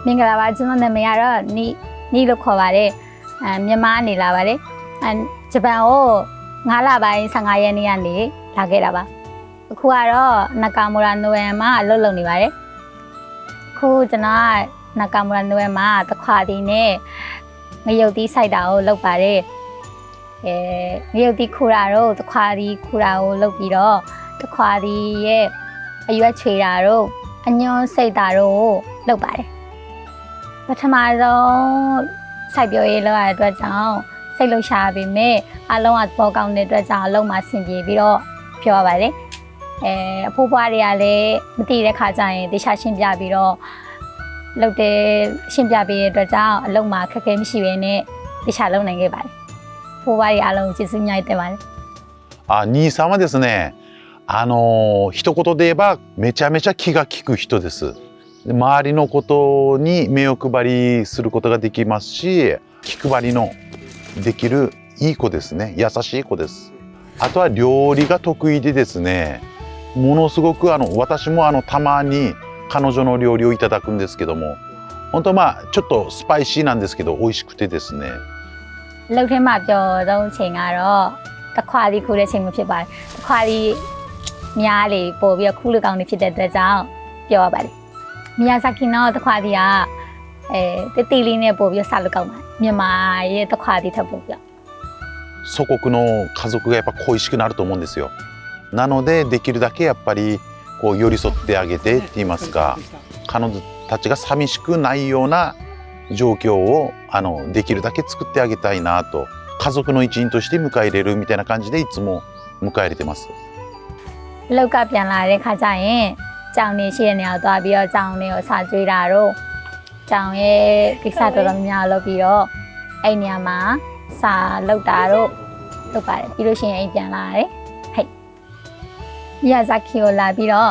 မင်္ဂလာပါကျွန်တော်နာမည်ကတော့နီလို့ခေါ်ပါတယ်မြန်မာနေလာပါတယ်ဂျပန်ကို9လပိုင်း15ရက်နေ့ကနေလာခဲ့တာပါအခုကတော့နကာမူရာနိုဝင်မှာအလုပ်လုပ်နေပါတယ်အခုကျွန်တော်ကနကာမူရာနိုဝင်မှာတခွာတီနဲ့ငရုတ်တီးစိုက်တာကိုလုပ်ပါတယ်ငရုတ်တီးခူတာတို့တခွာတီခူတာကိုလုပ်ပြီးတော့တခွာတီရဲ့အရွက်ချွေတာတို့အညွန့်စိတ်တာတို့လုပ်ပါတယ်ပထမဆုံးစိုက်ပျိုးရေးလုပ်ရတဲ့အတွက်ကြောင့်စိတ်လှုပ်ရှားပေမဲ့အလုံးကပေါ်ကောင်းတဲ့အတွက်ကြောင့်အလုံးမှာဆင်ပြေပြီးတော့ပြောရပါတယ်အဖိုးဖွားတွေကလည်းမသိတဲ့ခါကျရင်တခြားရှင်းပြပြီးတော့လုပ်တယ်ရှင်းပြပေးတဲ့အတွက်ကြောင့်အလုံးမှာခက်ခဲမရှိဘဲနဲ့တခြားလုပ်နိုင်ခဲ့ပါတယ်ဖိုးဖွားတွေအားလုံးကျေးဇူးအများကြီးတင်ပါတယ်兄さんはですね一言で言えばめちゃめちゃ気が利く人です。周りのことに目を配りすることができますし、気配りのできるいい子ですね。優しい子です。あとは料理が得意でですね、ものすごく私もたまに彼女の料理をいただくんですけども、本当ちょっとスパイシーなんですけど美味しくてですね。လုပ်ထင်းမှာပြောတော့ချိန်ကတော့တခွာဒီခူတဲ့ချိန်မှာဖြစ်ပါတယ်တခွာဒီများလေပို့ပြီးတော့ခူးလူကောင်းနေဖြစ်တဲ့အတွက်ကြောင့်ပြောရပါတယ်မီယာဇာကီနော်တခွာဒီကတီလေးနဲ့ပို့ပြီးစားလူကောင်းပါတယ်မြန်မာရဲ့တခွာဒီထပ်ပို့ပြီး祖国の家族がやっぱ恋しくなると思うんですよ。なのでできるだけやっぱりこう寄り添ってあげてって言いますか、彼女たちが寂しくないような状況をできるだけ作ってあげたいなと、家族の一員として迎え入れるみたいな感じでいつも迎え入れてます。လောက်ကပြန်လာတဲ့ခါကျရင်ကြောင်နေရှိတဲ့နေရာသွားပြီးတော့ကြောင်တွေကိုစာကြွေးတာတော့ကြောင်ရဲ့ကိစ္စတော်တော်များများလုပ်ပြီးတော့အဲ့နေရာမှာစာလုပ်တာတော့လုပ်ပါတယ်ပြီးလို့ရှိရင်အိမ်ပြန်လာတယ်ဟဲ့မီယာဇာကီကိုလာပြီးတော့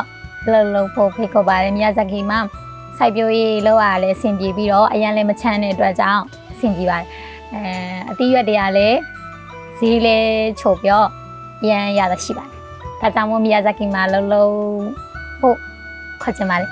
လုံဖို့ဖိတ်ခေါ်ပါတယ်မီယာဇာကီမှာစိုက်ပျိုးရေးလုပ်ရလဲအဆင်ပြေပြီးတော့အရန်လည်းမချမ်းတဲ့အတွက်ကြောင့်အဆင်ပြေပါတယ်အသီးရွက်တွေကလည်းဈေးလည်းချိုပြောအရန်ရတာရှိပါတယ်ဒါကြောင့်မို့မီယာဇာကီမှာလုံဖို့ခေါ်ချင်ပါတယ်